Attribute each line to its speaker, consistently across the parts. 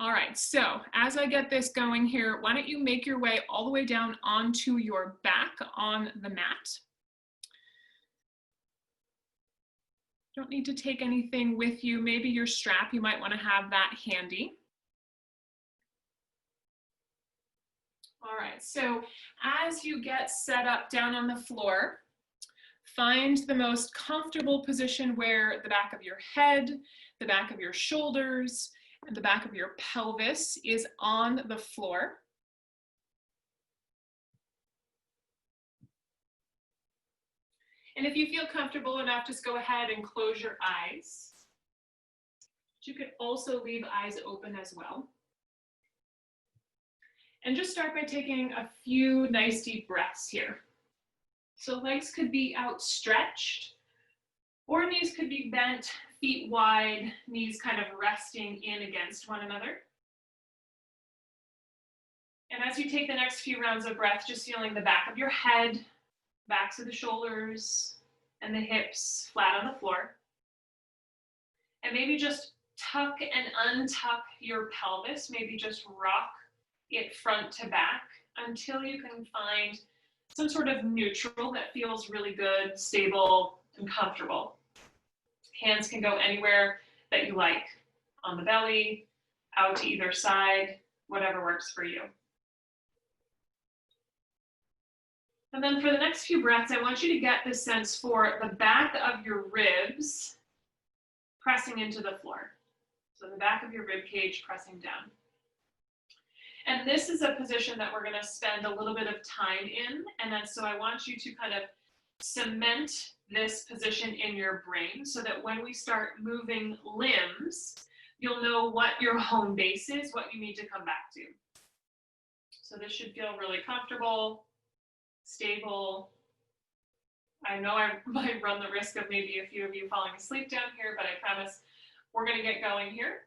Speaker 1: All right, so as I get this going here, why don't you make your way all the way down onto your back on the mat. Don't need to take anything with you. Maybe your strap, you might want to have that handy. All right, so as you get set up down on the floor, find the most comfortable position where the back of your head, the back of your shoulders, and the back of your pelvis is on the floor. And if you feel comfortable enough, just go ahead and close your eyes. You could also leave eyes open as well. And just start by taking a few nice deep breaths here. So legs could be outstretched, or knees could be bent, feet wide, knees kind of resting in against one another. And as you take the next few rounds of breath, just feeling the back of your head, backs of the shoulders, and the hips flat on the floor. And maybe just tuck and untuck your pelvis, maybe just rock it front to back until you can find some sort of neutral that feels really good, stable, and comfortable. Hands can go anywhere that you like, on the belly, out to either side, whatever works for you. And then for the next few breaths, I want you to get this sense for the back of your ribs pressing into the floor. So the back of your rib cage pressing down. And this is a position that we're going to spend a little bit of time in. And then so I want you to kind of cement this position in your brain so that when we start moving limbs, you'll know what your home base is, what you need to come back to. So this should feel really comfortable, stable. I know I might run the risk of maybe a few of you falling asleep down here, but I promise we're going to get going here.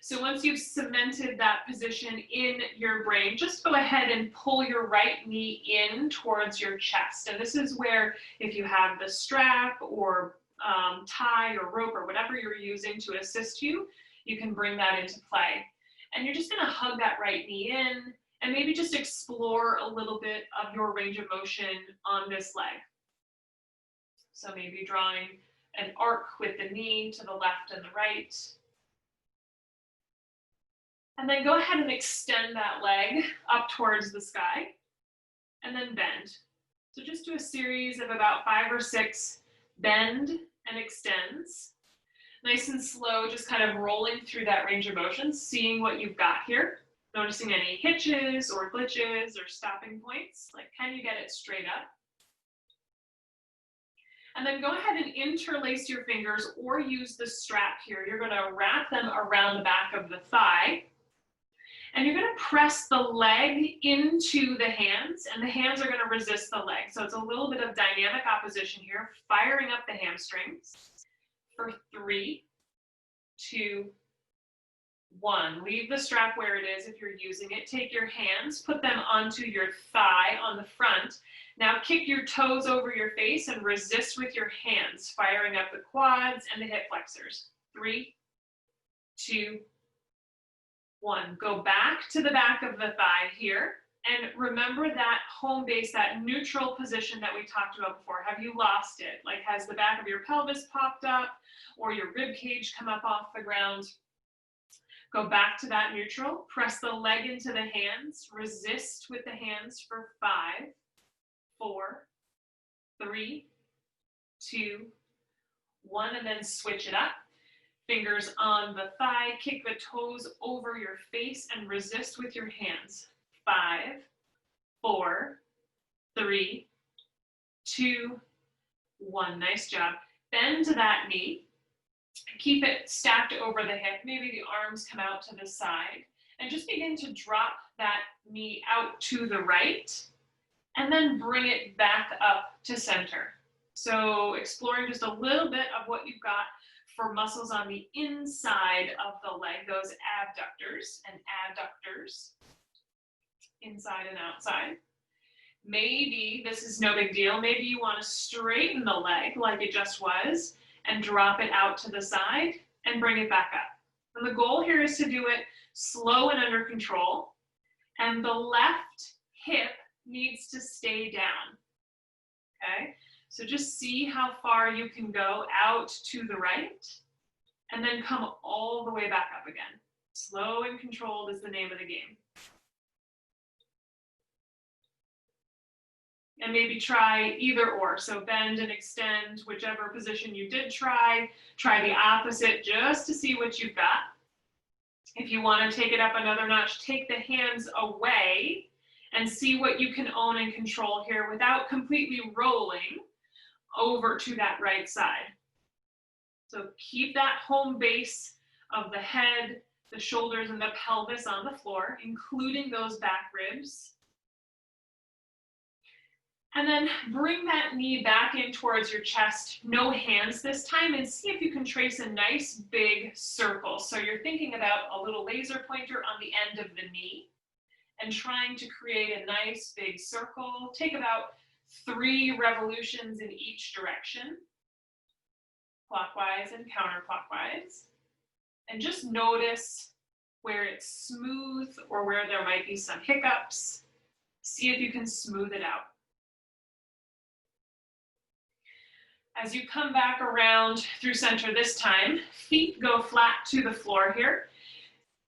Speaker 1: So once you've cemented that position in your brain, just go ahead and pull your right knee in towards your chest. And this is where, if you have the strap or tie or rope or whatever you're using to assist you, you can bring that into play. And you're just going to hug that right knee in and maybe just explore a little bit of your range of motion on this leg. So maybe drawing an arc with the knee to the left and the right. And then go ahead and extend that leg up towards the sky and then bend. So just do a series of about 5 or 6 bend and extends. Nice and slow, just kind of rolling through that range of motion, seeing what you've got here. Noticing any hitches or glitches or stopping points, like can you get it straight up? And then go ahead and interlace your fingers or use the strap here. You're going to wrap them around the back of the thigh. And you're going to press the leg into the hands, and the hands are going to resist the leg. So it's a little bit of dynamic opposition here, firing up the hamstrings for 3, 2, 1. Leave the strap where it is if you're using it. Take your hands, put them onto your thigh on the front. Now kick your toes over your face and resist with your hands, firing up the quads and the hip flexors. 3, 2, 1. Go back to the back of the thigh here. And remember that home base, that neutral position that we talked about before. Have you lost it? Like, has the back of your pelvis popped up or your rib cage come up off the ground? Go back to that neutral. Press the leg into the hands. Resist with the hands for 5, 4, 3, 2, 1. And then switch it up. Fingers on the thigh, kick the toes over your face and resist with your hands. 5, 4, 3, 2, 1. Nice job. Bend to that knee. Keep it stacked over the hip. Maybe the arms come out to the side. And just begin to drop that knee out to the right. And then bring it back up to center. So exploring just a little bit of what you've got for muscles on the inside of the leg, those abductors and adductors, inside and outside. Maybe this is no big deal. Maybe you want to straighten the leg like it just was and drop it out to the side and bring it back up. And the goal here is to do it slow and under control. And the left hip needs to stay down. Okay? So just see how far you can go out to the right and then come all the way back up again. Slow and controlled is the name of the game. And maybe try either or. So bend and extend, whichever position you did try the opposite just to see what you've got. If you want to take it up another notch, take the hands away and see what you can own and control here without completely rolling over to that right side. So keep that home base of the head, the shoulders, and the pelvis on the floor, including those back ribs. And then bring that knee back in towards your chest, no hands this time, and see if you can trace a nice big circle. So you're thinking about a little laser pointer on the end of the knee and trying to create a nice big circle. Take about 3 revolutions in each direction, clockwise and counterclockwise. And just notice where it's smooth or where there might be some hiccups. See if you can smooth it out. As you come back around through center this time, feet go flat to the floor here.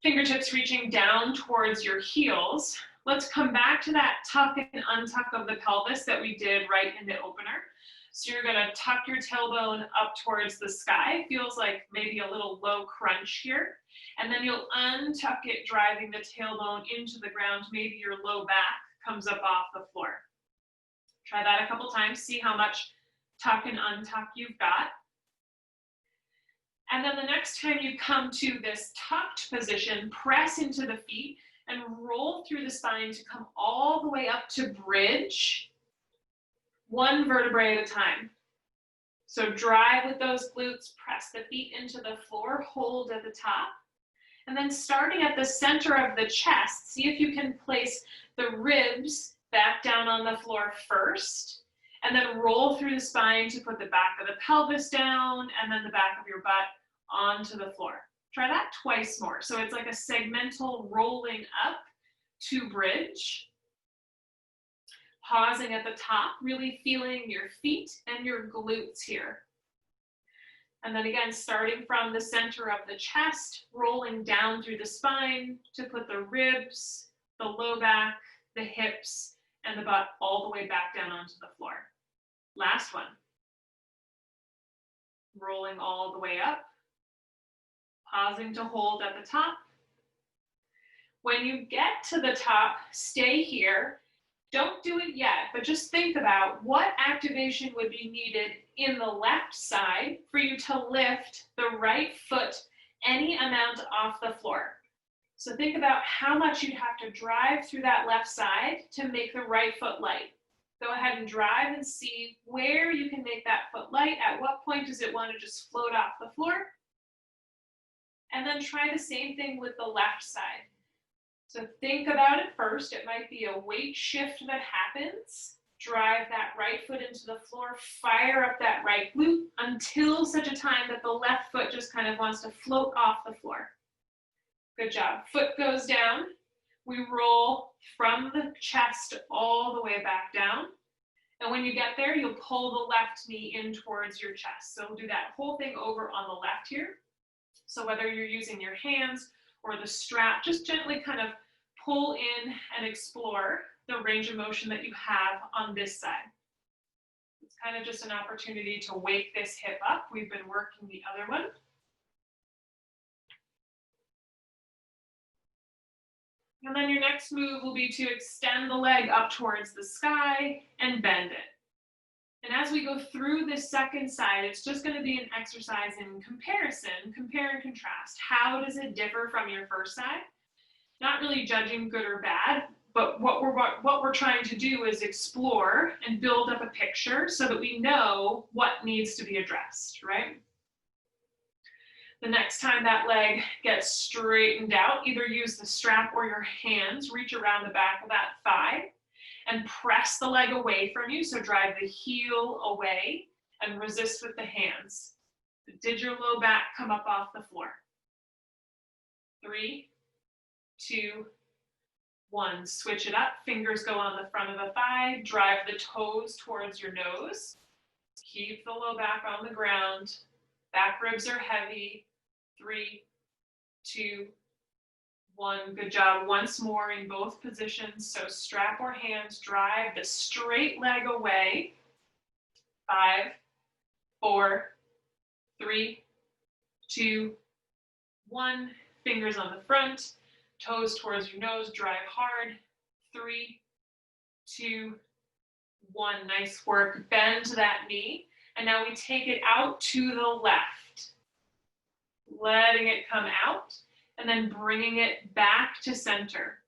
Speaker 1: Fingertips reaching down towards your heels. Let's come back to that tuck and untuck of the pelvis that we did right in the opener. So you're gonna tuck your tailbone up towards the sky. Feels like maybe a little low crunch here. And then you'll untuck it, driving the tailbone into the ground. Maybe your low back comes up off the floor. Try that a couple times, see how much tuck and untuck you've got. And then the next time you come to this tucked position, press into the feet and roll through the spine to come all the way up to bridge, 1 vertebrae at a time. So drive with those glutes, press the feet into the floor, hold at the top. And then starting at the center of the chest, see if you can place the ribs back down on the floor first, and then roll through the spine to put the back of the pelvis down and then the back of your butt onto the floor. Try that twice more. So it's like a segmental rolling up to bridge. Pausing at the top, really feeling your feet and your glutes here. And then again, starting from the center of the chest, rolling down through the spine to put the ribs, the low back, the hips, and the butt all the way back down onto the floor. Last one. Rolling all the way up, pausing to hold at the top. When you get to the top, stay here. Don't do it yet, but just think about what activation would be needed in the left side for you to lift the right foot any amount off the floor. So think about how much you'd have to drive through that left side to make the right foot light. Go ahead and drive and see where you can make that foot light. At what point does it want to just float off the floor? And then try the same thing with the left side. So think about it first. It might be a weight shift that happens. Drive that right foot into the floor, fire up that right glute until such a time that the left foot just kind of wants to float off the floor. Good job. Foot goes down. We roll from the chest all the way back down. And when you get there, you'll pull the left knee in towards your chest. So we'll do that whole thing over on the left here. So whether you're using your hands or the strap, just gently kind of pull in and explore the range of motion that you have on this side. It's kind of just an opportunity to wake this hip up. We've been working the other one. And then your next move will be to extend the leg up towards the sky and bend it. And as we go through this second side, it's just going to be an exercise in comparison, compare and contrast. How does it differ from your first side? Not really judging good or bad, but what we're trying to do is explore and build up a picture so that we know what needs to be addressed, right? The next time that leg gets straightened out, either use the strap or your hands, reach around the back of that thigh and press the leg away from you. So drive the heel away and resist with the hands. Did your low back come up off the floor? 3, 2, 1. Switch it up. Fingers go on the front of the thigh. Drive the toes towards your nose. Keep the low back on the ground. Back ribs are heavy. 3, 2, 1. Good job. Once more in both positions. So strap or hands, drive the straight leg away. 5, 4, 3, 2, 1. Fingers on the front, toes towards your nose, drive hard. 3, 2, 1. Nice work. Bend that knee. And now we take it out to the left. Letting it come out and then bringing it back to center.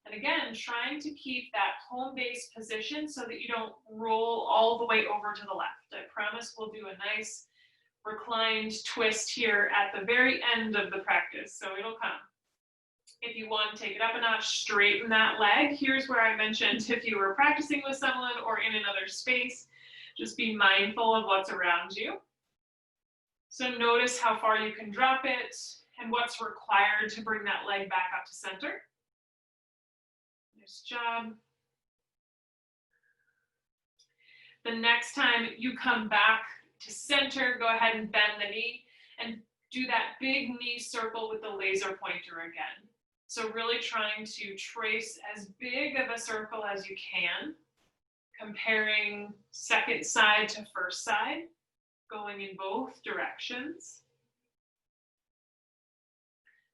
Speaker 1: And again, trying to keep that home base position so that you don't roll all the way over to the left. I promise we'll do a nice reclined twist here at the very end of the practice, so it'll come. If you want to take it up a notch, straighten that leg. Here's where I mentioned if you were practicing with someone or in another space, just be mindful of what's around you. So notice how far you can drop it and what's required to bring that leg back up to center. Nice job. The next time you come back to center, go ahead and bend the knee and do that big knee circle with the laser pointer again. So really trying to trace as big of a circle as you can, comparing second side to first side, going in both directions.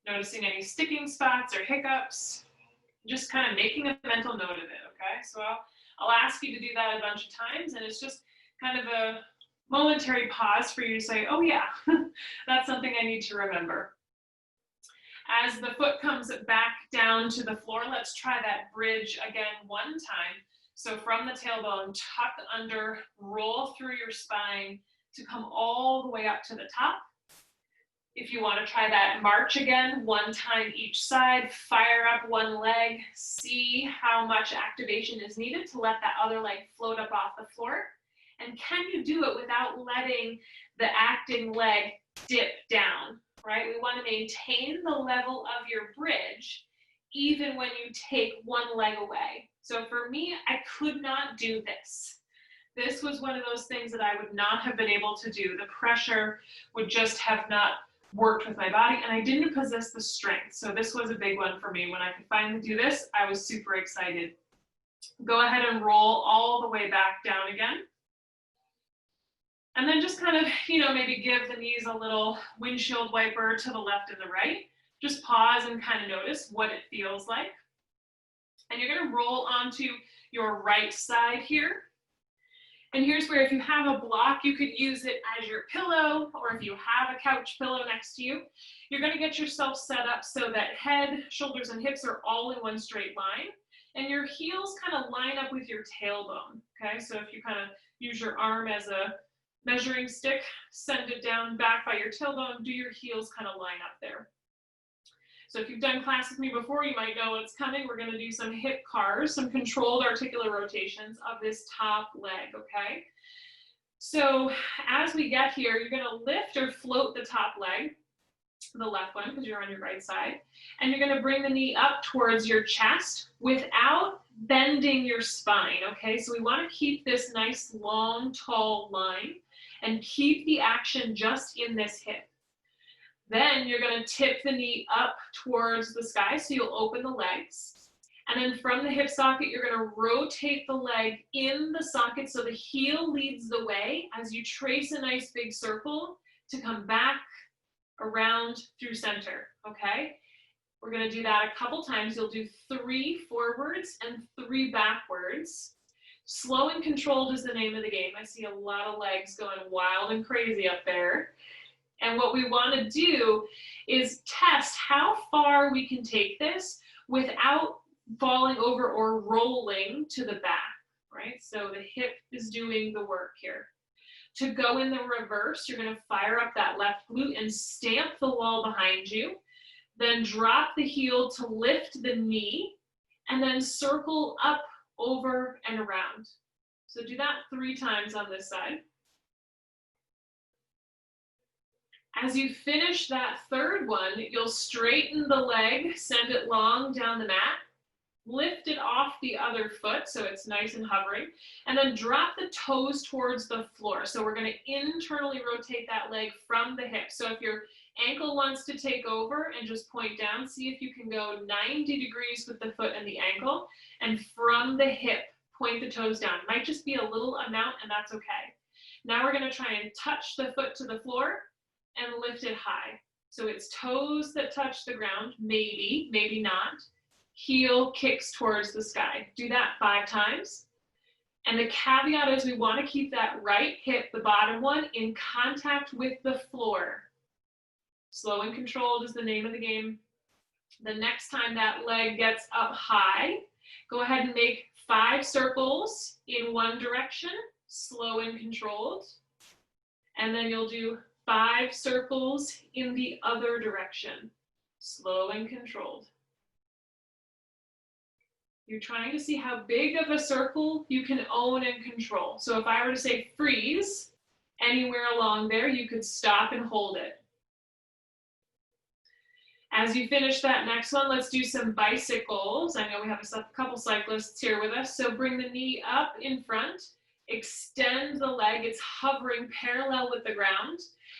Speaker 1: Noticing any sticking spots or hiccups, just kind of making a mental note of it, okay? So I'll ask you to do that a bunch of times, and it's just kind of a momentary pause for you to say, oh yeah, that's something I need to remember. As the foot comes back down to the floor, let's try that bridge again one time. So from the tailbone, tuck under, roll through your spine to come all the way up to the top. If you want to try that march again, one time each side, fire up one leg, see how much activation is needed to let that other leg float up off the floor. And can you do it without letting the acting leg dip down, right? We want to maintain the level of your bridge even when you take one leg away. So for me, I could not do this. This was one of those things that I would not have been able to do. The pressure would just have not worked with my body, and I didn't possess the strength. So this was a big one for me. When I could finally do this, I was super excited. Go ahead and roll all the way back down again. And then just kind of, maybe give the knees a little windshield wiper to the left and the right. Just pause and kind of notice what it feels like. And you're going to roll onto your right side here. And here's where if you have a block, you could use it as your pillow, or if you have a couch pillow next to you, you're going to get yourself set up so that head, shoulders, and hips are all in one straight line. And your heels kind of line up with your tailbone, okay? So if you kind of use your arm as a measuring stick, send it down back by your tailbone, do your heels kind of line up there. So if you've done class with me before, you might know what's coming. We're going to do some hip cars, some controlled articular rotations of this top leg, okay? So as we get here, you're going to lift or float the top leg, the left one, because you're on your right side, and you're going to bring the knee up towards your chest without bending your spine, okay? So we want to keep this nice, long, tall line and keep the action just in this hip. Then you're going to tip the knee up towards the sky, so you'll open the legs. And then from the hip socket, you're going to rotate the leg in the socket so the heel leads the way as you trace a nice big circle to come back around through center, okay? We're going to do that a couple times. You'll do 3 forwards and 3 backwards. Slow and controlled is the name of the game. I see a lot of legs going wild and crazy up there. And what we want to do is test how far we can take this without falling over or rolling to the back, right? So the hip is doing the work here. To go in the reverse, you're going to fire up that left glute and stamp the wall behind you. Then drop the heel to lift the knee and then circle up, over, and around. So do that 3 times on this side. As you finish that third one, you'll straighten the leg, send it long down the mat, lift it off the other foot so it's nice and hovering, and then drop the toes towards the floor. So we're going to internally rotate that leg from the hip. So if your ankle wants to take over and just point down, see if you can go 90 degrees with the foot and the ankle, and from the hip, point the toes down. It might just be a little amount, and that's okay. Now we're going to try and touch the foot to the floor and lift it high. So it's toes that touch the ground, maybe, maybe not. Heel kicks towards the sky. Do that 5 times. And the caveat is we want to keep that right hip, the bottom one, in contact with the floor. Slow and controlled is the name of the game. The next time that leg gets up high, go ahead and make 5 circles in one direction, slow and controlled. And then you'll do 5 circles in the other direction, slow and controlled. You're trying to see how big of a circle you can own and control. So if I were to say freeze, anywhere along there, you could stop and hold it. As you finish that next one, let's do some bicycles. I know we have a couple cyclists here with us. So bring the knee up in front, extend the leg, it's hovering parallel with the ground,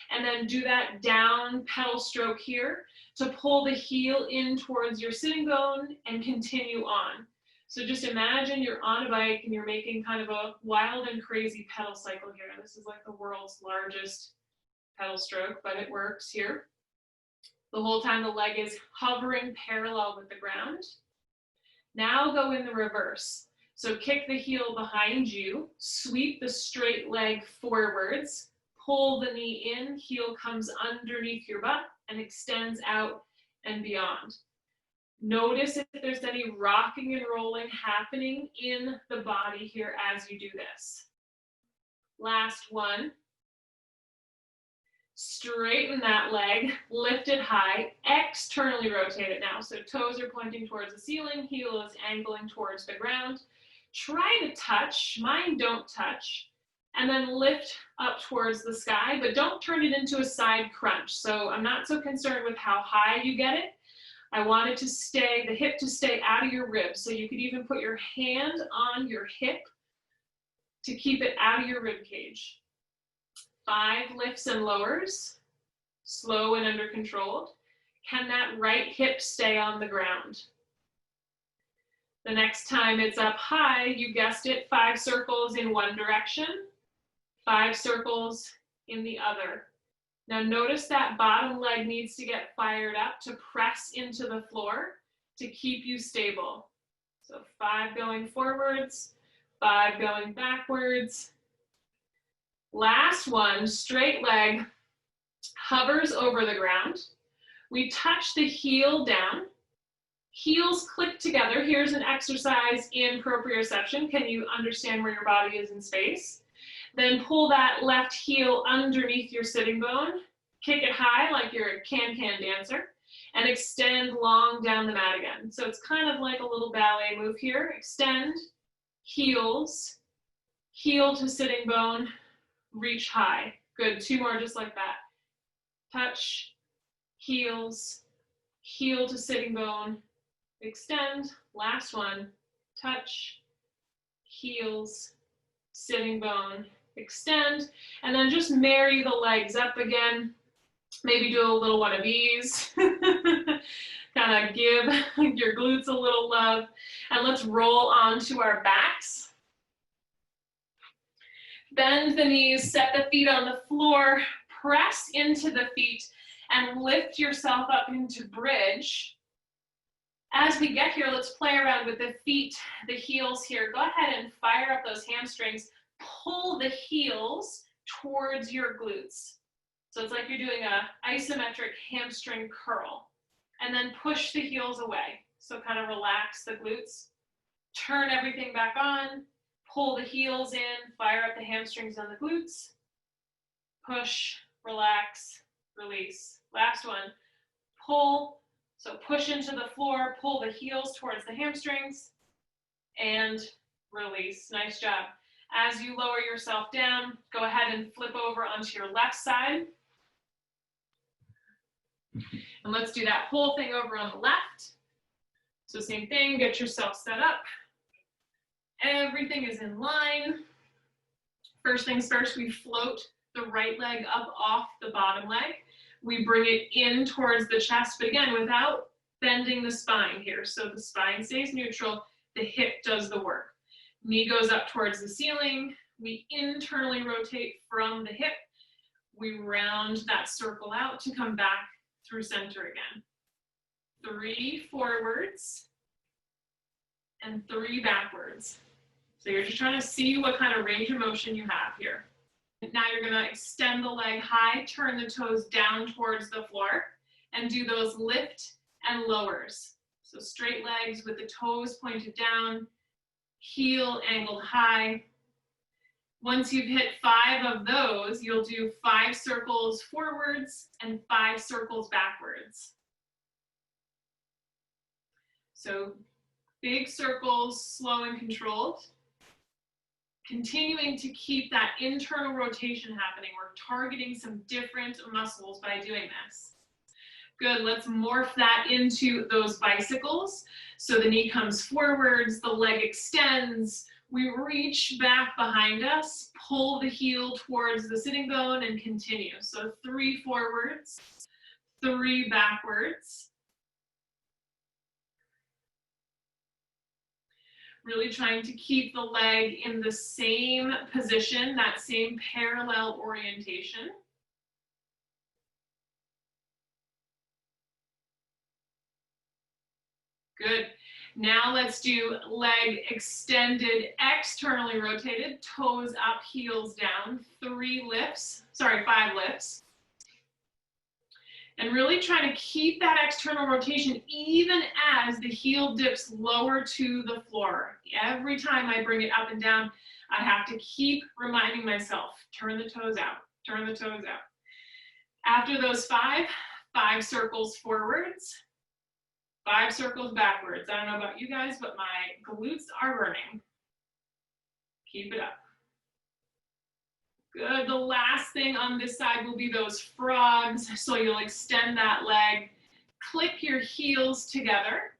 Speaker 1: and then do that down pedal stroke here to pull the heel in towards your sitting bone and continue on. So just imagine you're on a bike and you're making kind of a wild and crazy pedal cycle here. This is like the world's largest pedal stroke, but it works here. The whole time the leg is hovering parallel with the ground. Now go in the reverse. So kick the heel behind you, sweep the straight leg forwards, pull the knee in, heel comes underneath your butt and extends out and beyond. Notice if there's any rocking and rolling happening in the body here as you do this. Last one. Straighten that leg, lift it high, externally rotate it now. So toes are pointing towards the ceiling, heel is angling towards the ground. Try to touch, mine don't touch, and then lift up towards the sky, but don't turn it into a side crunch. So I'm not so concerned with how high you get it. I want it to stay, the hip to stay out of your ribs. So you could even put your hand on your hip to keep it out of your rib cage. 5 lifts and lowers, slow and under controlled. Can that right hip stay on the ground? The next time it's up high, you guessed it, 5 circles in one direction, 5 circles in the other. Now notice that bottom leg needs to get fired up to press into the floor to keep you stable. So 5 going forwards, 5 going backwards. Last one, straight leg, hovers over the ground. We touch the heel down. Heels click together. Here's an exercise in proprioception. Can you understand where your body is in space? Then pull that left heel underneath your sitting bone. Kick it high like you're a can-can dancer. And extend long down the mat again. So it's kind of like a little ballet move here. Extend, heels, heel to sitting bone, reach high. Good, 2 more just like that. Touch, heels, heel to sitting bone, extend, last one, touch, heels, sitting bone, extend, and then just marry the legs up again. Maybe do a little one of these. Kind of give your glutes a little love. And let's roll onto our backs. Bend the knees, set the feet on the floor, press into the feet, and lift yourself up into bridge. As we get here, let's play around with the feet, the heels here. Go ahead and fire up those hamstrings. Pull the heels towards your glutes. So it's like you're doing an isometric hamstring curl. And then push the heels away. So kind of relax the glutes. Turn everything back on. Pull the heels in, fire up the hamstrings on the glutes. Push, relax, release. Last one, pull. So push into the floor, pull the heels towards the hamstrings, and release. Nice job. As you lower yourself down, go ahead and flip over onto your left side. And let's do that whole thing over on the left. So same thing, get yourself set up. Everything is in line. First things first, we float the right leg up off the bottom leg. We bring it in towards the chest, but again, without bending the spine here. So the spine stays neutral, the hip does the work. Knee goes up towards the ceiling. We internally rotate from the hip. We round that circle out to come back through center again. 3 forwards and 3 backwards. So you're just trying to see what kind of range of motion you have here. Now you're going to extend the leg high, turn the toes down towards the floor, and do those lift and lowers. So straight legs with the toes pointed down, heel angled high. Once you've hit 5 of those, you'll do 5 circles forwards and 5 circles backwards. So big circles, slow and controlled. Continuing to keep that internal rotation happening. We're targeting some different muscles by doing this. Good, let's morph that into those bicycles. So the knee comes forwards, the leg extends, we reach back behind us, pull the heel towards the sitting bone and continue. So 3 forwards, 3 backwards. Really trying to keep the leg in the same position, that same parallel orientation. Good. Now let's do leg extended, externally rotated, toes up, heels down, 5 lifts. And really trying to keep that external rotation even as the heel dips lower to the floor. Every time I bring it up and down, I have to keep reminding myself, turn the toes out, turn the toes out. After those 5 circles forwards, 5 circles backwards. I don't know about you guys, but my glutes are burning. Keep it up. Good, the last thing on this side will be those frogs. So you'll extend that leg, click your heels together,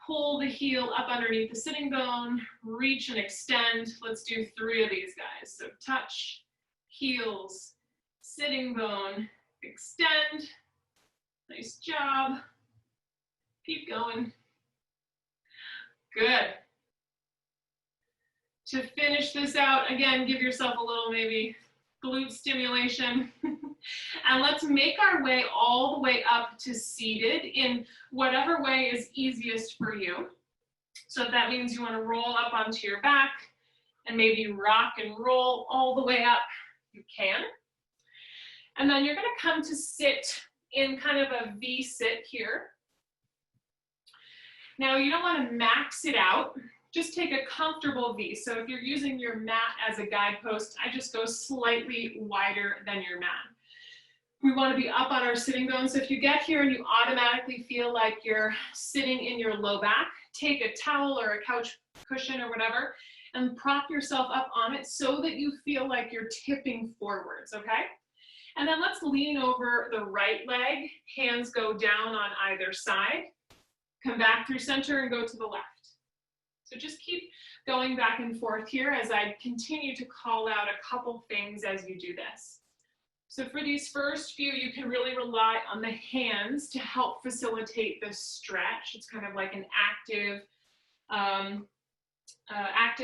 Speaker 1: pull the heel up underneath the sitting bone, reach and extend. Let's do 3 of these guys. So touch, heels, sitting bone, extend. Nice job. Keep going. Good. To finish this out, again, give yourself a little maybe glute stimulation. And let's make our way all the way up to seated in whatever way is easiest for you. So if that means you want to roll up onto your back and maybe rock and roll all the way up, you can. And then you're going to come to sit in kind of a V sit here. Now you don't want to max it out, just take a comfortable V. So if you're using your mat as a guidepost, I just go slightly wider than your mat. We want to be up on our sitting bones. So if you get here and you automatically feel like you're sitting in your low back, take a towel or a couch cushion or whatever and prop yourself up on it so that you feel like you're tipping forwards, okay? And then let's lean over the right leg, hands go down on either side. Come back through center and go to the left. So just keep going back and forth here as I continue to call out a couple things as you do this. So for these first few, you can really rely on the hands to help facilitate the stretch. It's kind of like an active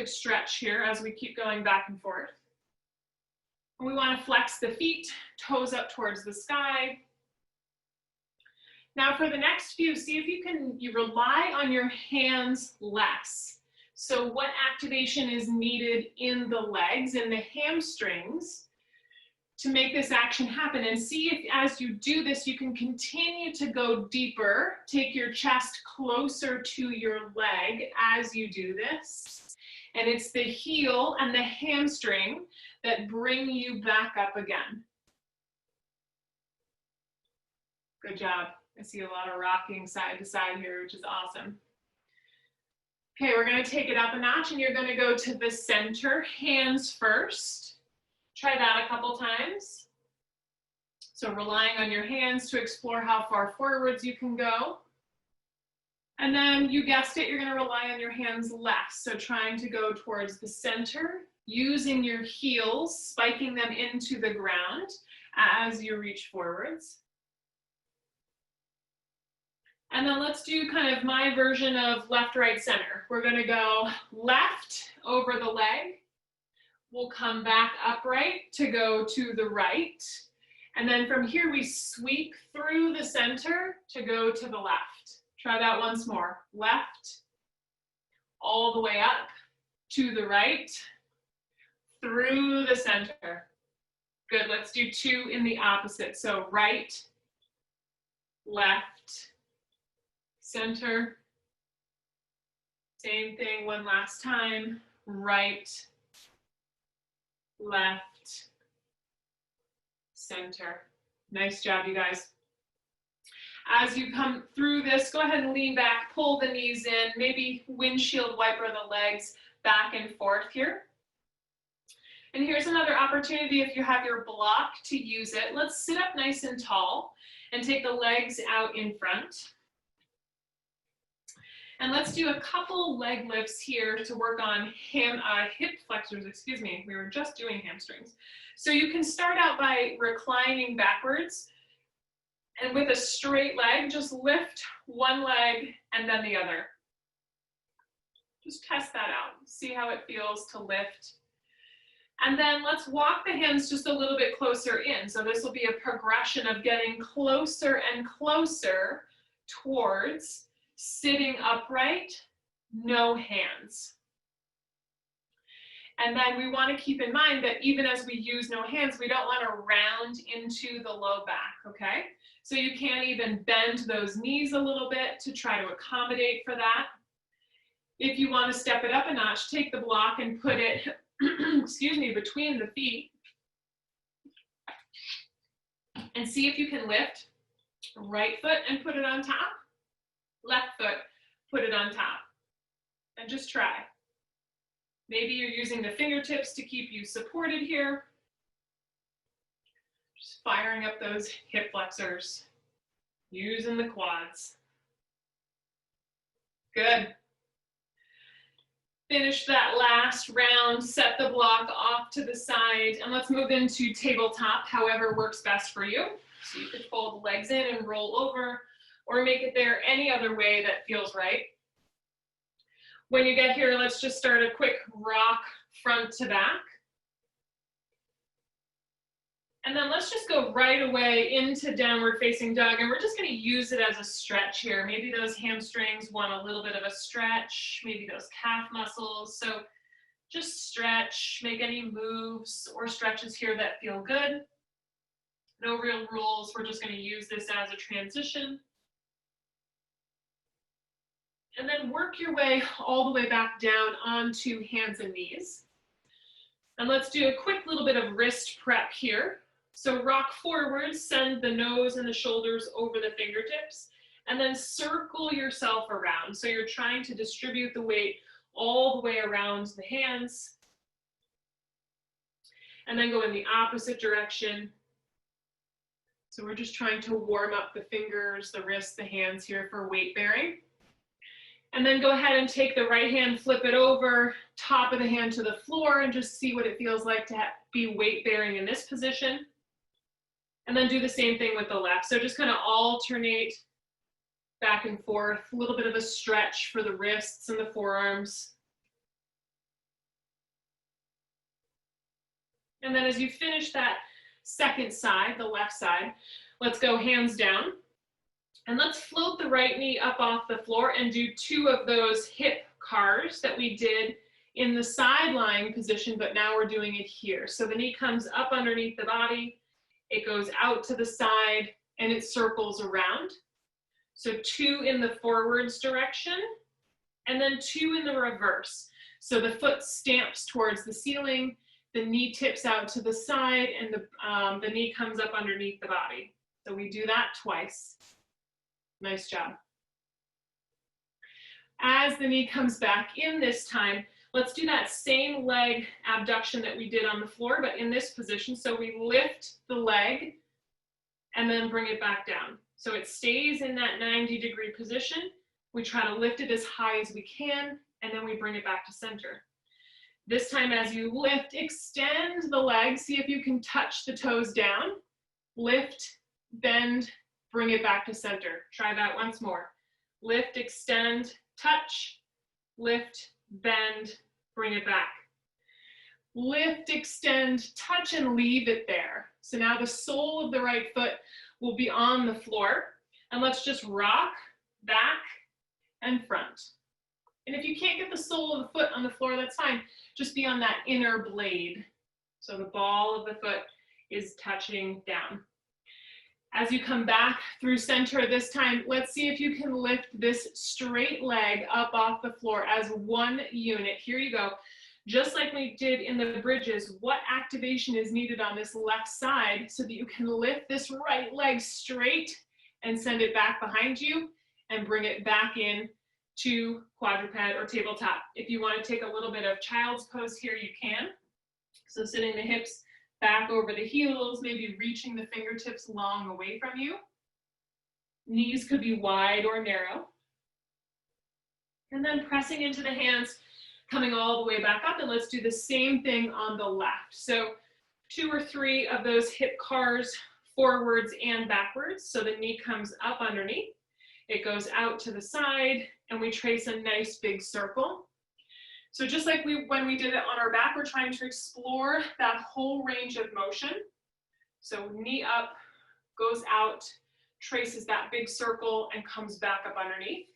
Speaker 1: stretch here as we keep going back and forth. And we want to flex the feet, toes up towards the sky. Now for the next few, see if you rely on your hands less. So what activation is needed in the legs, in the hamstrings to make this action happen, and see if as you do this, you can continue to go deeper, take your chest closer to your leg as you do this. And it's the heel and the hamstring that bring you back up again. Good job. I see a lot of rocking side to side here, which is awesome. Okay, we're going to take it up a notch and you're going to go to the center, hands first. Try that a couple times. So relying on your hands to explore how far forwards you can go. And then you guessed it, you're going to rely on your hands less. So trying to go towards the center, using your heels, spiking them into the ground as you reach forwards. And then let's do kind of my version of left, right, center. We're going to go left over the leg. We'll come back upright to go to the right. And then from here, we sweep through the center to go to the left. Try that once more. Left, all the way up to the right, through the center. Good, let's do two in the opposite. So right, left, center. Same thing one last time. Right, left, center. Nice job, you guys. As you come through this, go ahead and lean back, pull the knees in, maybe windshield wiper the legs back and forth here. And here's another opportunity if you have your block to use it. Let's sit up nice and tall and take the legs out in front. And let's do a couple leg lifts here to work on hip flexors, excuse me. We were just doing hamstrings. So you can start out by reclining backwards. And with a straight leg, just lift one leg and then the other. Just test that out. See how it feels to lift. And then let's walk the hands just a little bit closer in. So this will be a progression of getting closer and closer towards sitting upright, no hands. And then we want to keep in mind that even as we use no hands, we don't want to round into the low back, okay? So you can even bend those knees a little bit to try to accommodate for that. If you want to step it up a notch, take the block and put it, excuse me, between the feet. And see if you can lift right foot and put it on top, left foot, put it on top. And just try. Maybe you're using the fingertips to keep you supported here. Just firing up those hip flexors, using the quads. Good. Finish that last round, set the block off to the side, and let's move into tabletop, however works best for you. So you could fold the legs in and roll over, or make it there any other way that feels right. When you get here, let's just start a quick rock front to back. And then let's just go right away into downward facing dog, and we're just going to use it as a stretch here. Maybe those hamstrings want a little bit of a stretch, maybe those calf muscles. So just stretch, make any moves or stretches here that feel good. No real rules. We're just going to use this as a transition. And then work your way all the way back down onto hands and knees. And let's do a quick little bit of wrist prep here. So rock forward, send the nose and the shoulders over the fingertips, and then circle yourself around. So you're trying to distribute the weight all the way around the hands. And then go in the opposite direction. So we're just trying to warm up the fingers, the wrists, the hands here for weight bearing. And then go ahead and take the right hand, flip it over, top of the hand to the floor, and just see what it feels like to be weight bearing in this position. And then do the same thing with the left. So just kind of alternate back and forth, a little bit of a stretch for the wrists and the forearms. And then as you finish that second side, the left side, let's go hands down. And let's float the right knee up off the floor and do two of those hip cars that we did in the side lying position, but now we're doing it here. So the knee comes up underneath the body, it goes out to the side, and it circles around. So two in the forwards direction, and then two in the reverse. So the foot stamps towards the ceiling, the knee tips out to the side, and the knee comes up underneath the body. So we do that twice. Nice job. As the knee comes back in this time, let's do that same leg abduction that we did on the floor, but in this position. So we lift the leg, and then bring it back down. So it stays in that 90-degree position. We try to lift it as high as we can, and then we bring it back to center. This time as you lift, extend the legs. See if you can touch the toes down. Lift, bend, bring it back to center. Try that once more. Lift, extend, touch, lift, bend, bring it back. Lift, extend, touch, and leave it there. So now the sole of the right foot will be on the floor. And let's just rock back and front. And if you can't get the sole of the foot on the floor, that's fine. Just be on that inner blade. So the ball of the foot is touching down. As you come back through center this time, let's see if you can lift this straight leg up off the floor as one unit. Here you go. Just like we did in the bridges, what activation is needed on this left side so that you can lift this right leg straight and send it back behind you and bring it back in to quadruped or tabletop. If you want to take a little bit of child's pose here, you can. So sitting the hips back over the heels, maybe reaching the fingertips long away from you. Knees could be wide or narrow. And then pressing into the hands, coming all the way back up, and let's do the same thing on the left. So 2 or 3 of those hip cars forwards and backwards. So the knee comes up underneath. It goes out to the side, and we trace a nice big circle. So just like when we did it on our back, we're trying to explore that whole range of motion. So knee up, goes out, traces that big circle, and comes back up underneath.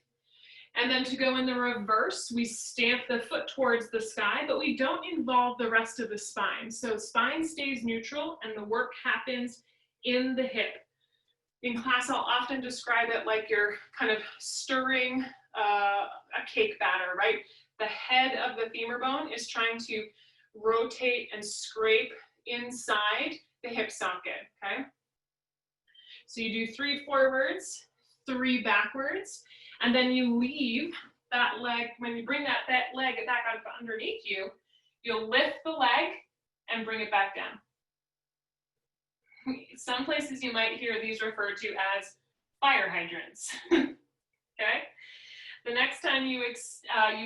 Speaker 1: And then to go in the reverse, we stamp the foot towards the sky, but we don't involve the rest of the spine. So spine stays neutral, and the work happens in the hip. In class, I'll often describe it like you're kind of stirring a cake batter, right? The head of the femur bone is trying to rotate and scrape inside the hip socket, okay? So you do 3 forwards, 3 backwards, and then you leave that leg. When you bring that leg back up underneath you, you'll lift the leg and bring it back down. Some places you might hear these referred to as fire hydrants, okay? The next time you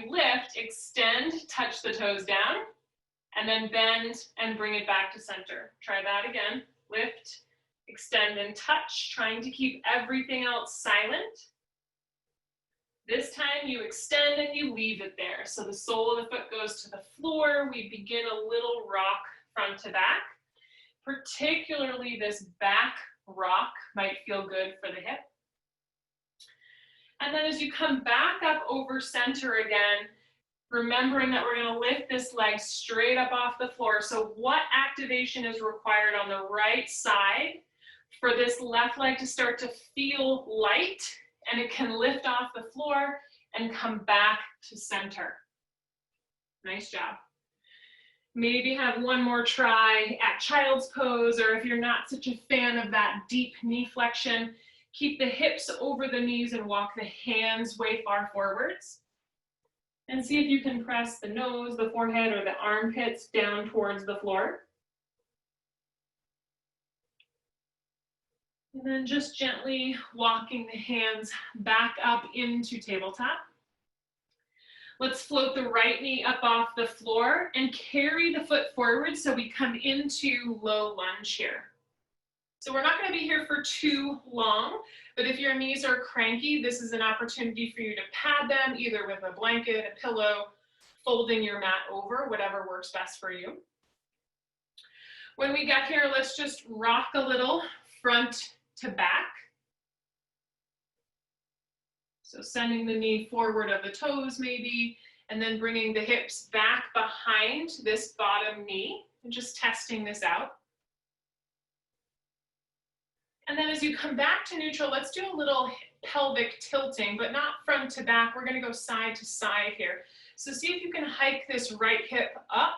Speaker 1: lift, extend, touch the toes down, and then bend and bring it back to center. Try that again. Lift, extend, and touch, trying to keep everything else silent. This time you extend and you leave it there. So the sole of the foot goes to the floor. We begin a little rock front to back. Particularly this back rock might feel good for the hip. And then as you come back up over center again, remembering that we're going to lift this leg straight up off the floor. So what activation is required on the right side for this left leg to start to feel light, and it can lift off the floor and come back to center. Nice job. Maybe have one more try at child's pose, or if you're not such a fan of that deep knee flexion, keep the hips over the knees and walk the hands way far forwards. And see if you can press the nose, the forehead, or the armpits down towards the floor. And then just gently walking the hands back up into tabletop. Let's float the right knee up off the floor and carry the foot forward so we come into low lunge here. So we're not going to be here for too long, but if your knees are cranky, this is an opportunity for you to pad them either with a blanket, a pillow, folding your mat over, whatever works best for you. When we get here, let's just rock a little front to back. So sending the knee forward of the toes maybe, and then bringing the hips back behind this bottom knee, and just testing this out. And then as you come back to neutral, let's do a little pelvic tilting, but not front to back. We're going to go side to side here. So see if you can hike this right hip up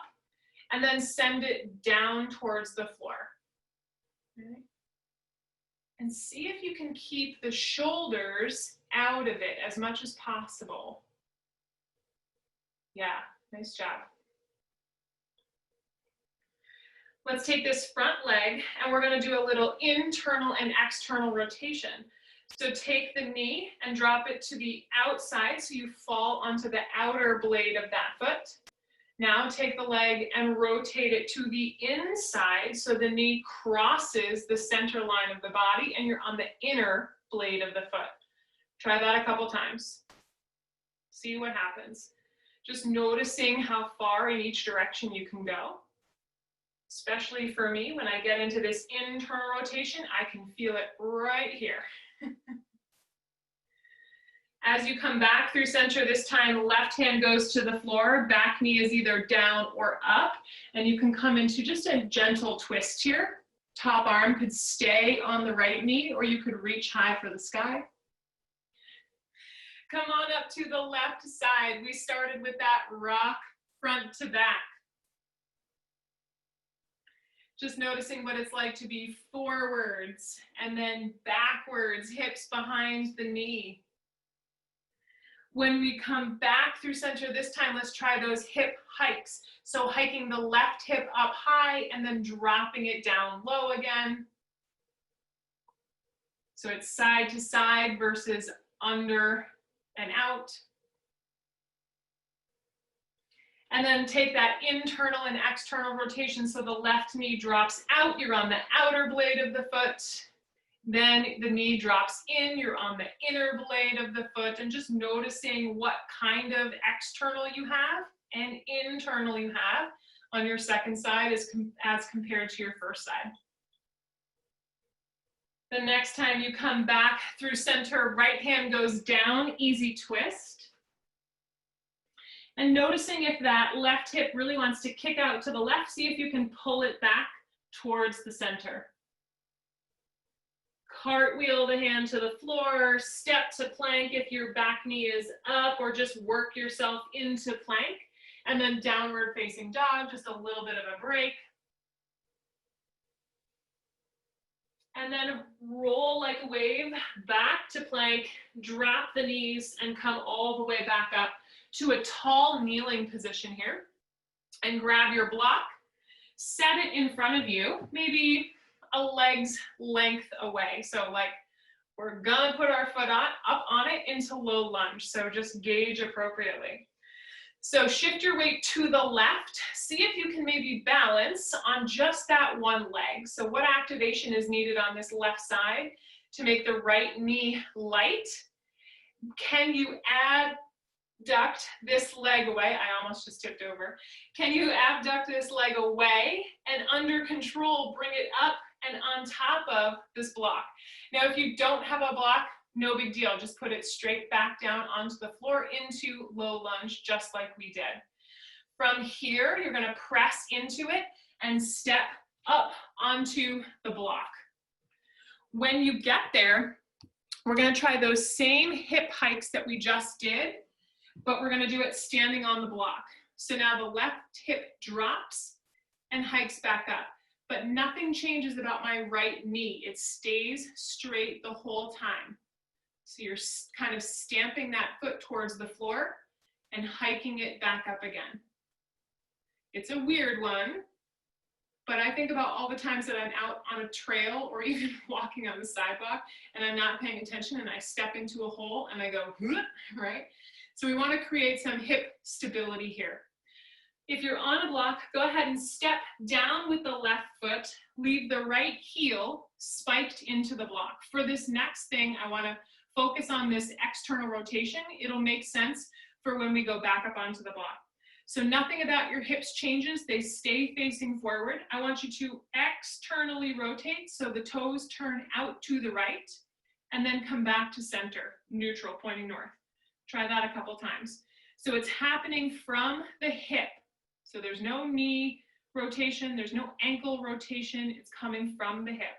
Speaker 1: and then send it down towards the floor. Okay. And see if you can keep the shoulders out of it as much as possible. Yeah, nice job. Let's take this front leg and we're going to do a little internal and external rotation. So take the knee and drop it to the outside so you fall onto the outer blade of that foot. Now take the leg and rotate it to the inside so the knee crosses the center line of the body and you're on the inner blade of the foot. Try that a couple times. See what happens. Just noticing how far in each direction you can go. Especially for me, when I get into this internal rotation, I can feel it right here. As you come back through center this time, left hand goes to the floor, back knee is either down or up, and you can come into just a gentle twist here. Top arm could stay on the right knee, or you could reach high for the sky. Come on up to the left side. We started with that rock front to back. Just noticing what it's like to be forwards and then backwards, hips behind the knee. When we come back through center this time, let's try those hip hikes. So hiking the left hip up high and then dropping it down low again. So it's side to side versus under and out. And then take that internal and external rotation so the left knee drops out, you're on the outer blade of the foot. Then the knee drops in, you're on the inner blade of the foot, and just noticing what kind of external you have and internal you have on your second side as compared to your first side. The next time you come back through center, right hand goes down, easy twist. And noticing if that left hip really wants to kick out to the left, see if you can pull it back towards the center. Cartwheel the hand to the floor, step to plank if your back knee is up, or just work yourself into plank. And then downward facing dog, just a little bit of a break. And then roll like a wave back to plank, drop the knees and come all the way back up to a tall kneeling position here. And grab your block, set it in front of you, maybe a leg's length away. So like we're gonna put our foot up on it into low lunge. So just gauge appropriately. So shift your weight to the left. See if you can maybe balance on just that one leg. So what activation is needed on this left side to make the right knee light? Can you abduct this leg away? I almost just tipped over. Can you abduct this leg away and under control bring it up and on top of this block? Now, if you don't have a block, no big deal. Just put it straight back down onto the floor into low lunge, just like we did. From here, you're going to press into it and step up onto the block. When you get there, we're going to try those same hip hikes that we just did, but we're going to do it standing on the block. So now the left hip drops and hikes back up, but nothing changes about my right knee. It stays straight the whole time. So you're kind of stamping that foot towards the floor and hiking it back up again. It's a weird one, but I think about all the times that I'm out on a trail or even walking on the sidewalk and I'm not paying attention and I step into a hole and I go, right? So we want to create some hip stability here. If you're on a block, go ahead and step down with the left foot, leave the right heel spiked into the block. For this next thing, I want to focus on this external rotation. It'll make sense for when we go back up onto the block. So nothing about your hips changes. They stay facing forward. I want you to externally rotate so the toes turn out to the right and then come back to center, neutral, pointing north. Try that a couple times. So it's happening from the hip. So there's no knee rotation. There's no ankle rotation. It's coming from the hip.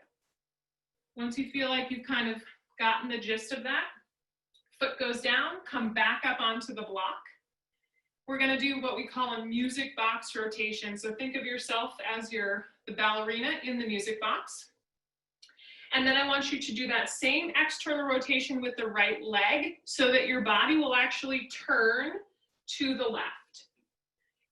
Speaker 1: Once you feel like you've kind of gotten the gist of that, foot goes down, come back up onto the block. We're going to do what we call a music box rotation. So think of yourself as the ballerina in the music box. And then I want you to do that same external rotation with the right leg so that your body will actually turn to the left.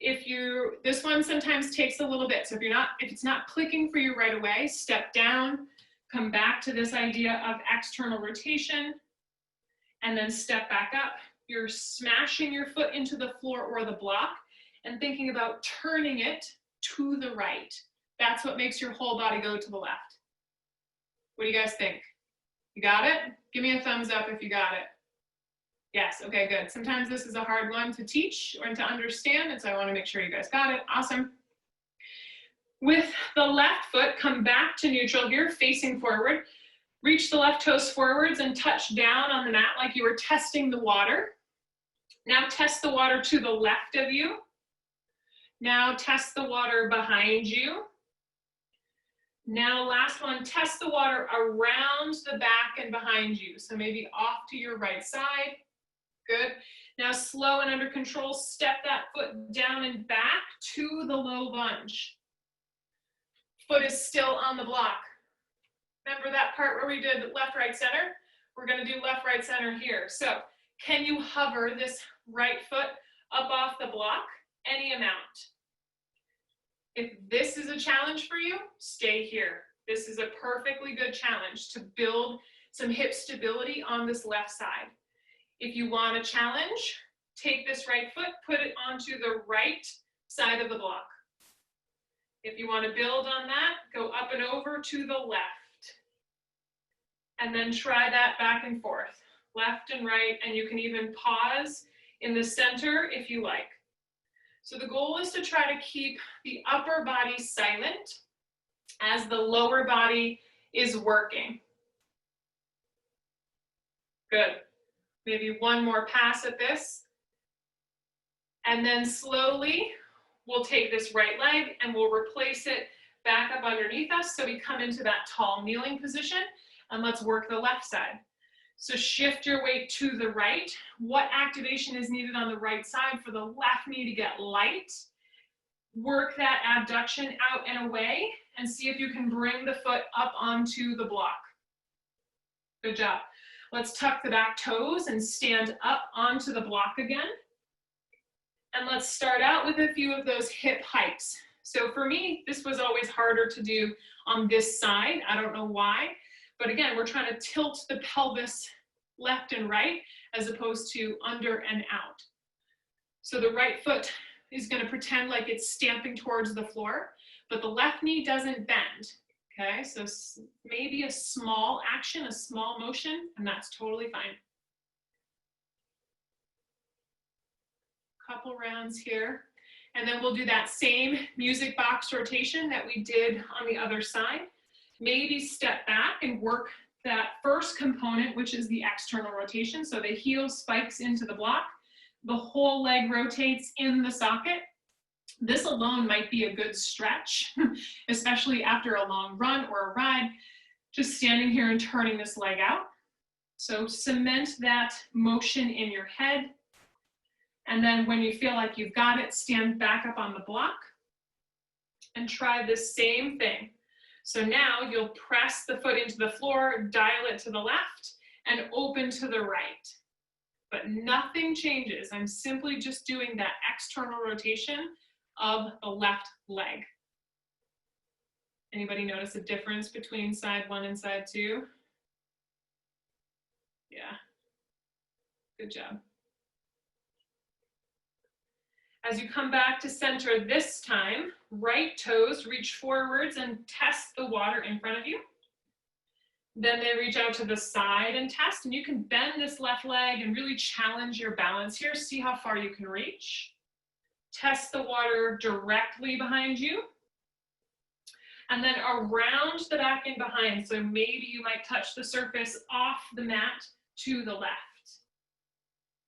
Speaker 1: This one sometimes takes a little bit. So if it's not clicking for you right away, step down, come back to this idea of external rotation, and then step back up. You're smashing your foot into the floor or the block and thinking about turning it to the right. That's what makes your whole body go to the left. What do you guys think? You got it? Give me a thumbs up if you got it. Yes, okay, good. Sometimes this is a hard one to teach or to understand, and so I want to make sure you guys got it. Awesome. With the left foot, come back to neutral here, facing forward. Reach the left toes forwards and touch down on the mat like you were testing the water. Now test the water to the left of you. Now test the water behind you. Now last one, test the water around the back and behind you. So maybe off to your right side. Good. Now slow and under control, step that foot down and back to the low lunge. Foot is still on the block. Remember that part where we did left, right, center? We're going to do left, right, center here. So can you hover this right foot up off the block? Any amount. If this is a challenge for you, stay here. This is a perfectly good challenge to build some hip stability on this left side. If you want a challenge, take this right foot, put it onto the right side of the block. If you want to build on that, go up and over to the left. And then try that back and forth, left and right, and you can even pause in the center if you like. So the goal is to try to keep the upper body silent as the lower body is working. Good. Maybe one more pass at this. And then slowly, we'll take this right leg and we'll replace it back up underneath us so we come into that tall kneeling position, and let's work the left side. So shift your weight to the right. What activation is needed on the right side for the left knee to get light? Work that abduction out and away and see if you can bring the foot up onto the block. Good job. Let's tuck the back toes and stand up onto the block again. And let's start out with a few of those hip hikes. So for me, this was always harder to do on this side. I don't know why. But again, we're trying to tilt the pelvis left and right as opposed to under and out. So the right foot is going to pretend like it's stamping towards the floor, but the left knee doesn't bend. Okay, so maybe a small action, a small motion, and that's totally fine. Couple rounds here. And then we'll do that same music box rotation that we did on the other side. Maybe step back and work that first component, which is the external rotation. So the heel spikes into the block. The whole leg rotates in the socket. This alone might be a good stretch, especially after a long run or a ride, just standing here and turning this leg out. So cement that motion in your head. And then when you feel like you've got it, stand back up on the block and try the same thing. So now you'll press the foot into the floor, dial it to the left, and open to the right. But nothing changes. I'm simply just doing that external rotation of the left leg. Anybody notice a difference between side one and side two? Yeah, good job. As you come back to center this time, right toes reach forwards and test the water in front of you. Then they reach out to the side and test, and you can bend this left leg and really challenge your balance here. See how far you can reach. Test the water directly behind you. And then around the back and behind. So maybe you might touch the surface off the mat to the left.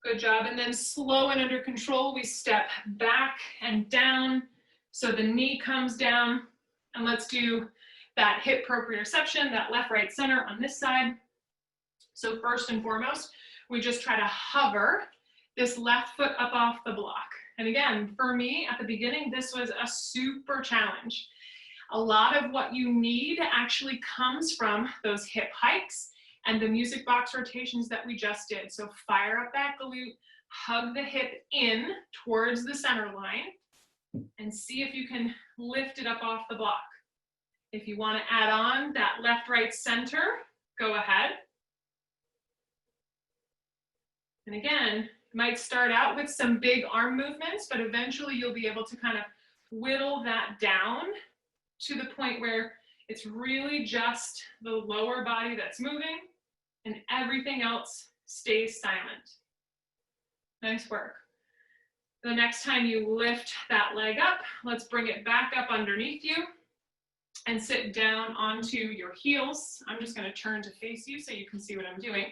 Speaker 1: Good job. And then slow and under control, we step back and down. So the knee comes down. And let's do that hip proprioception, that left, right, center on this side. So first and foremost, we just try to hover this left foot up off the block. And again, for me at the beginning, this was a super challenge. A lot of what you need actually comes from those hip hikes and the music box rotations that we just did. So fire up that glute, hug the hip in towards the center line. and see if you can lift it up off the block. If you want to add on that left, right, center, go ahead. And again, you might start out with some big arm movements, but eventually you'll be able to kind of whittle that down to the point where it's really just the lower body that's moving and everything else stays silent. Nice work. The next time you lift that leg up, let's bring it back up underneath you and sit down onto your heels. I'm just going to turn to face you so you can see what I'm doing.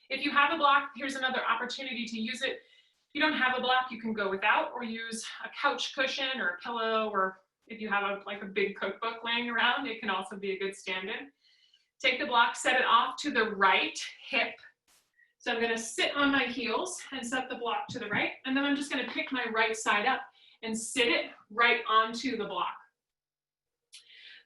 Speaker 1: If you have a block, here's another opportunity to use it. If you don't have a block, you can go without or use a couch cushion or a pillow, or if you have like a big cookbook laying around, it can also be a good stand-in. Take the block, set it off to the right hip. So I'm going to sit on my heels and set the block to the right, and then I'm just going to pick my right side up and sit it right onto the block.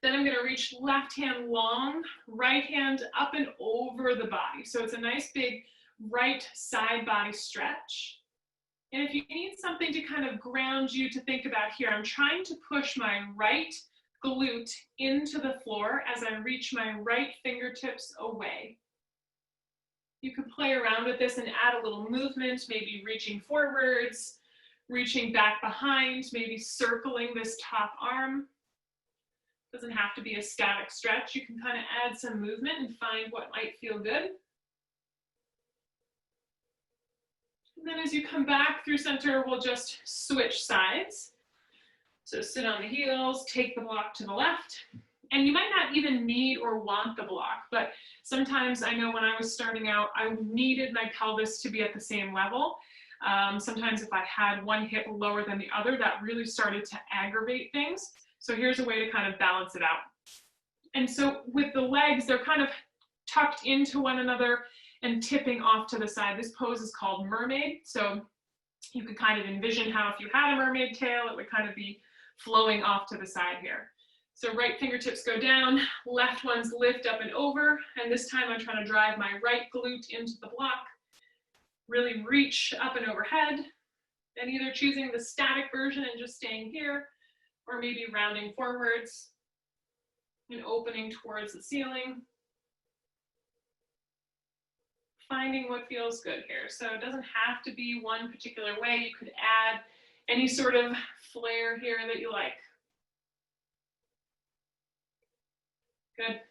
Speaker 1: Then I'm going to reach left hand long, right hand up and over the body. So it's a nice big right side body stretch. And if you need something to kind of ground you to think about here, I'm trying to push my right glute into the floor as I reach my right fingertips away. You could play around with this and add a little movement, maybe reaching forwards, reaching back behind, maybe circling this top arm. Doesn't have to be a static stretch. You can kind of add some movement and find what might feel good. And then as you come back through center, we'll just switch sides. So sit on the heels, take the block to the left. And you might not even need or want the block, but sometimes I know when I was starting out, I needed my pelvis to be at the same level. Sometimes if I had one hip lower than the other, that really started to aggravate things. So here's a way to kind of balance it out. And so with the legs, they're kind of tucked into one another and tipping off to the side. This pose is called mermaid. So you could kind of envision how if you had a mermaid tail, it would kind of be flowing off to the side here. So right fingertips go down, left ones lift up and over. And this time I'm trying to drive my right glute into the block. Really reach up and overhead. And either choosing the static version and just staying here, or maybe rounding forwards and opening towards the ceiling. Finding what feels good here. So it doesn't have to be one particular way. You could add any sort of flair here that you like. Good.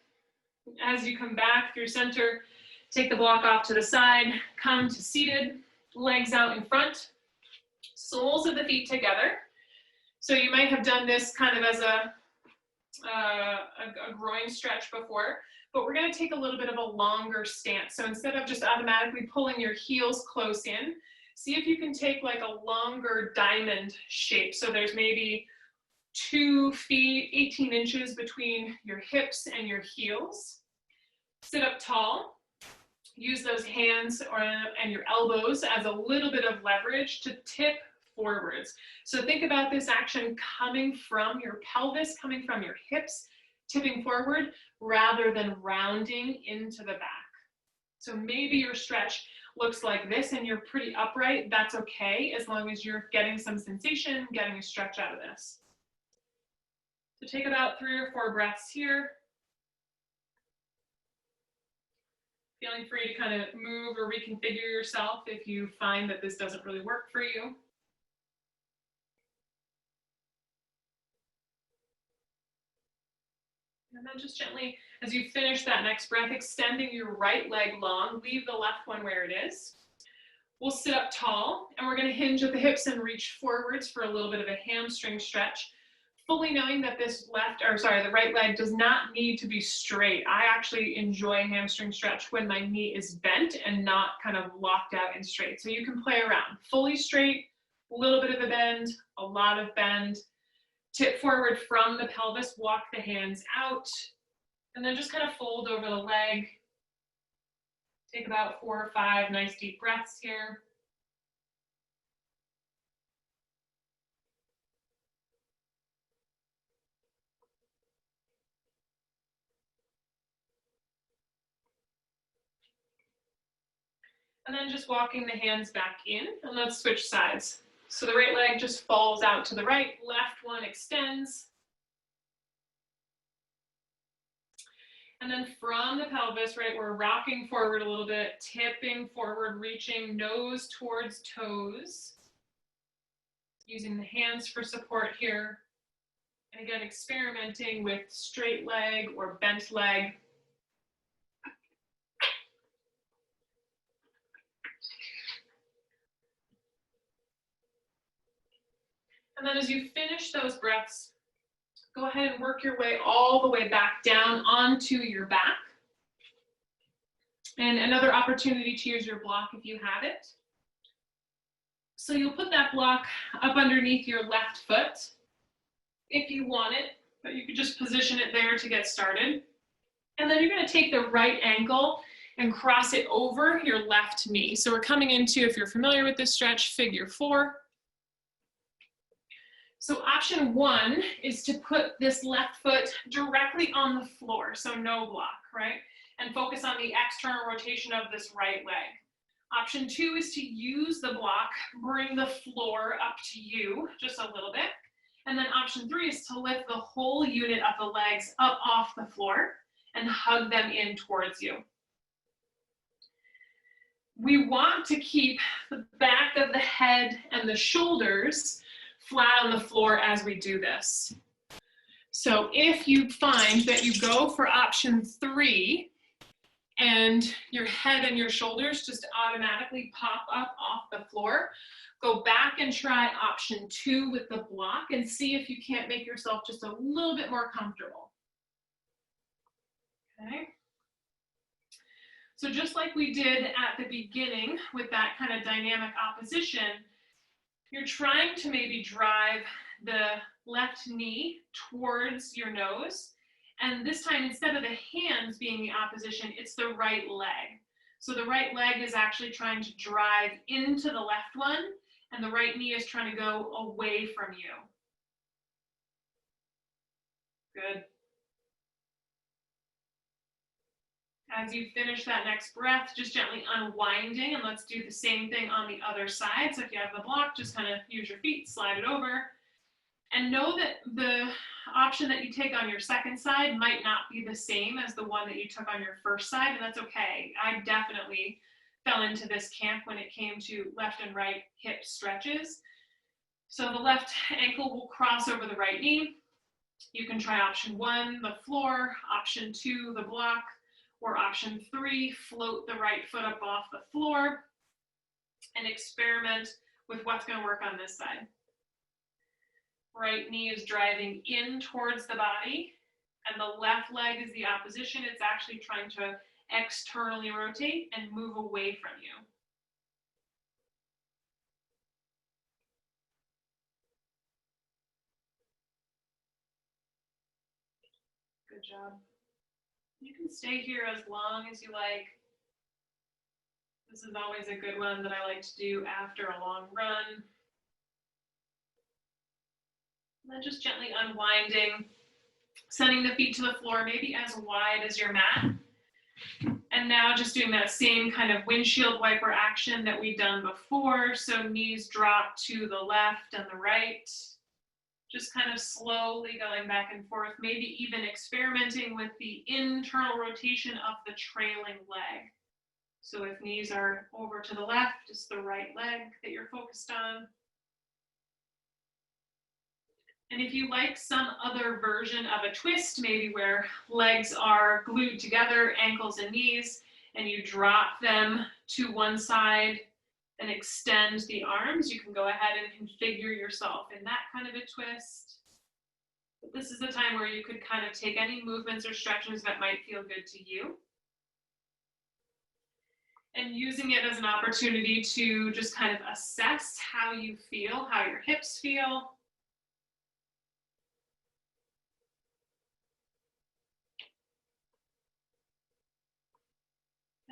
Speaker 1: As you come back through center, take the block off to the side, come to seated, legs out in front, soles of the feet together. So you might have done this kind of as a groin stretch before, but we're going to take a little bit of a longer stance. So instead of just automatically pulling your heels close in, see if you can take like a longer diamond shape. So there's maybe 2 feet, 18 inches between your hips and your heels. Sit up tall. Use those hands and your elbows as a little bit of leverage to tip forwards. So think about this action coming from your pelvis, coming from your hips, tipping forward rather than rounding into the back. So maybe your stretch looks like this and you're pretty upright. That's okay as long as you're getting some sensation, getting a stretch out of this. So take about 3 or 4 breaths here. Feeling free to kind of move or reconfigure yourself if you find that this doesn't really work for you. And then just gently, as you finish that next breath, extending your right leg long, leave the left one where it is. We'll sit up tall, and we're going to hinge at the hips and reach forwards for a little bit of a hamstring stretch, fully knowing that the right leg does not need to be straight. I actually enjoy a hamstring stretch when my knee is bent and not kind of locked out and straight. So you can play around. Fully straight, a little bit of a bend, a lot of bend. Tip forward from the pelvis, walk the hands out, and then just kind of fold over the leg. Take about 4 or 5 nice deep breaths here. And then just walking the hands back in, and let's switch sides. So the right leg just falls out to the right, left one extends. And then from the pelvis, right, we're rocking forward a little bit, tipping forward, reaching nose towards toes. Using the hands for support here. And again, experimenting with straight leg or bent leg. And then as you finish those breaths, go ahead and work your way all the way back down onto your back. And another opportunity to use your block if you have it. So you'll put that block up underneath your left foot if you want it, but you could just position it there to get started. And then you're going to take the right ankle and cross it over your left knee. So we're coming into, if you're familiar with this stretch, figure 4. So option 1 is to put this left foot directly on the floor, so no block, right? And focus on the external rotation of this right leg. Option 2 is to use the block, bring the floor up to you just a little bit. And then option 3 is to lift the whole unit of the legs up off the floor and hug them in towards you. We want to keep the back of the head and the shoulders flat on the floor as we do this. So if you find that you go for option 3 and your head and your shoulders just automatically pop up off the floor, go back and try option 2 with the block and see if you can't make yourself just a little bit more comfortable. Okay. So just like we did at the beginning with that kind of dynamic opposition, you're trying to maybe drive the left knee towards your nose. And this time, instead of the hands being the opposition, it's the right leg. So the right leg is actually trying to drive into the left one, and the right knee is trying to go away from you. Good. As you finish that next breath, just gently unwinding, and let's do the same thing on the other side. So if you have the block, just kind of use your feet, slide it over. And know that the option that you take on your second side might not be the same as the one that you took on your first side, and that's okay. I definitely fell into this camp when it came to left and right hip stretches. So the left ankle will cross over the right knee. You can try option 1, the floor, option 2, the block, or option 3, float the right foot up off the floor and experiment with what's going to work on this side. Right knee is driving in towards the body, and the left leg is the opposition. It's actually trying to externally rotate and move away from you. Good job. You can stay here as long as you like. This is always a good one that I like to do after a long run. And then just gently unwinding, sending the feet to the floor, maybe as wide as your mat. And now just doing that same kind of windshield wiper action that we've done before. So knees drop to the left and the right. Just kind of slowly going back and forth, maybe even experimenting with the internal rotation of the trailing leg. So if knees are over to the left, it's the right leg that you're focused on. And if you like some other version of a twist, maybe where legs are glued together, ankles and knees, and you drop them to one side and extend the arms, you can go ahead and configure yourself in that kind of a twist. But this is the time where you could kind of take any movements or stretches that might feel good to you. And using it as an opportunity to just kind of assess how you feel, how your hips feel.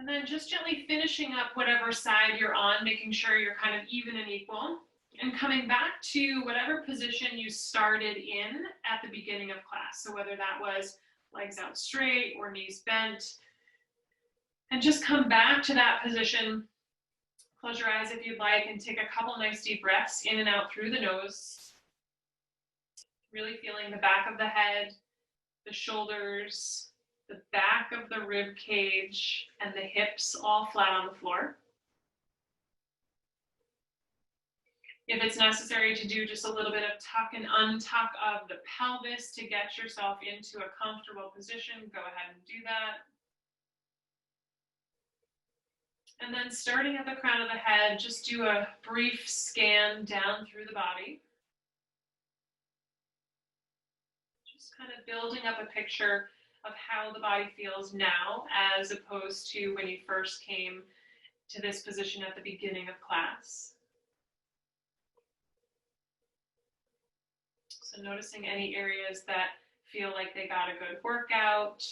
Speaker 1: And then just gently finishing up whatever side you're on, making sure you're kind of even and equal, and coming back to whatever position you started in at the beginning of class. So whether that was legs out straight or knees bent, and just come back to that position Close your eyes if you'd like and take a couple nice deep breaths in and out through the nose. Really feeling the back of the head, the shoulders, the back of the rib cage, and the hips all flat on the floor. If it's necessary to do just a little bit of tuck and untuck of the pelvis to get yourself into a comfortable position, go ahead and do that. And then starting at the crown of the head, just do a brief scan down through the body. Just kind of building up a picture of how the body feels now as opposed to when you first came to this position at the beginning of class. So noticing any areas that feel like they got a good workout.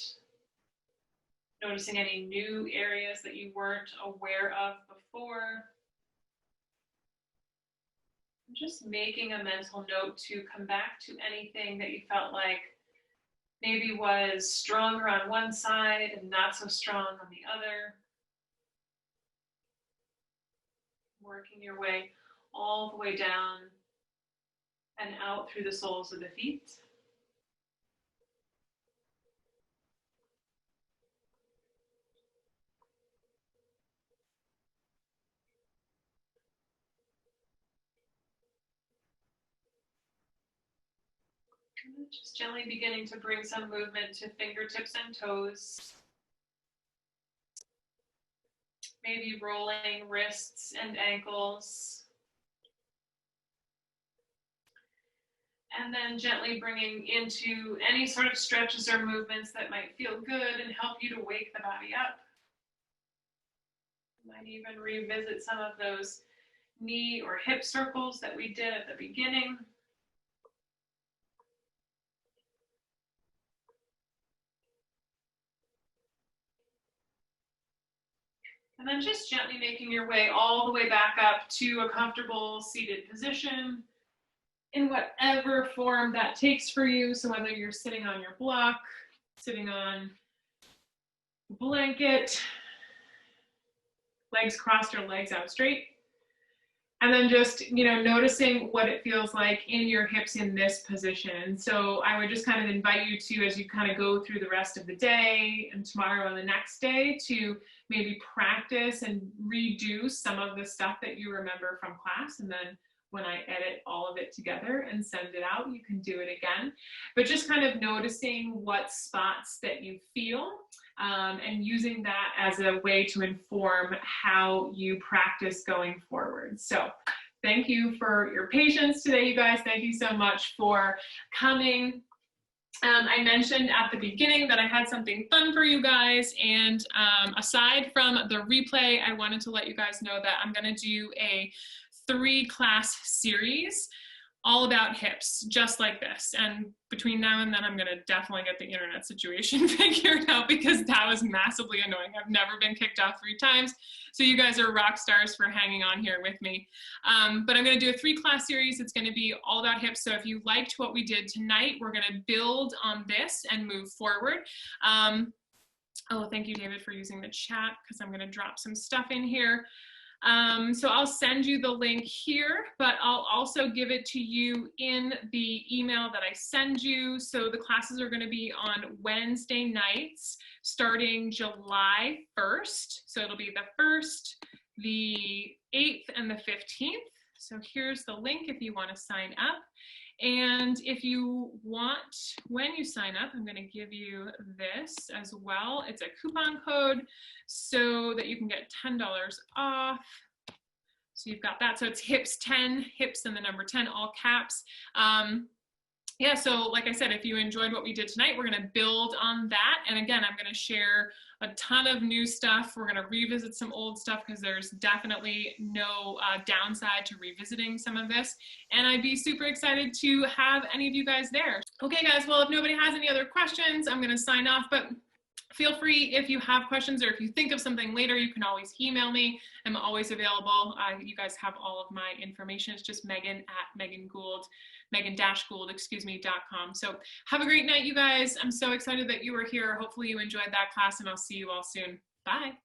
Speaker 1: Noticing any new areas that you weren't aware of before. Just making a mental note to come back to anything that you felt like maybe was stronger on one side and not so strong on the other. Working your way all the way down and out through the soles of the feet. Just gently beginning to bring some movement to fingertips and toes. Maybe rolling wrists and ankles. And then gently bringing into any sort of stretches or movements that might feel good and help you to wake the body up. You might even revisit some of those knee or hip circles that we did at the beginning. And then just gently making your way all the way back up to a comfortable seated position in whatever form that takes for you. So whether you're sitting on your block, sitting on a blanket, legs crossed or legs out straight. And then just, noticing what it feels like in your hips in this position. So I would just kind of invite you to, as you kind of go through the rest of the day and tomorrow and the next day, to maybe practice and redo some of the stuff that you remember from class. And then when I edit all of it together and send it out, you can do it again. But just kind of noticing what spots that you feel and using that as a way to inform how you practice going forward. So thank you for your patience today, you guys. Thank you so much for coming. I mentioned at the beginning that I had something fun for you guys, and aside from the replay, I wanted to let you guys know that I'm going to do a 3-class series all about hips, just like this. And between now and then, I'm going to definitely get the internet situation figured out, because that was massively annoying. I've never been kicked off 3 times. So you guys are rock stars for hanging on here with me. But I'm going to do a 3-class series. It's going to be all about hips. So if you liked what we did tonight, we're going to build on this and move forward. Oh, thank you, David, for using the chat, because I'm going to drop some stuff in here. So I'll send you the link here, but I'll also give it to you in the email that I send you. So the classes are going to be on Wednesday nights starting July 1st. So it'll be the 1st, the 8th, and the 15th. So here's the link if you want to sign up. And if you want, when you sign up, I'm going to give you this as well. It's a coupon code so that you can get $10 off. So you've got that. So it's HIPS10, HIPS and the number 10, all caps. Yeah, so like I said, if you enjoyed what we did tonight, we're going to build on that. And again, I'm going to share a ton of new stuff. We're going to revisit some old stuff, because there's definitely no downside to revisiting some of this. And I'd be super excited to have any of you guys there. Okay, guys, well, if nobody has any other questions, I'm going to sign off. But feel free, if you have questions or if you think of something later, you can always email me. I'm always available. You guys have all of my information. It's just megan-gould.com. So have a great night, you guys. I'm so excited that you were here. Hopefully you enjoyed that class, and I'll see you all soon. Bye.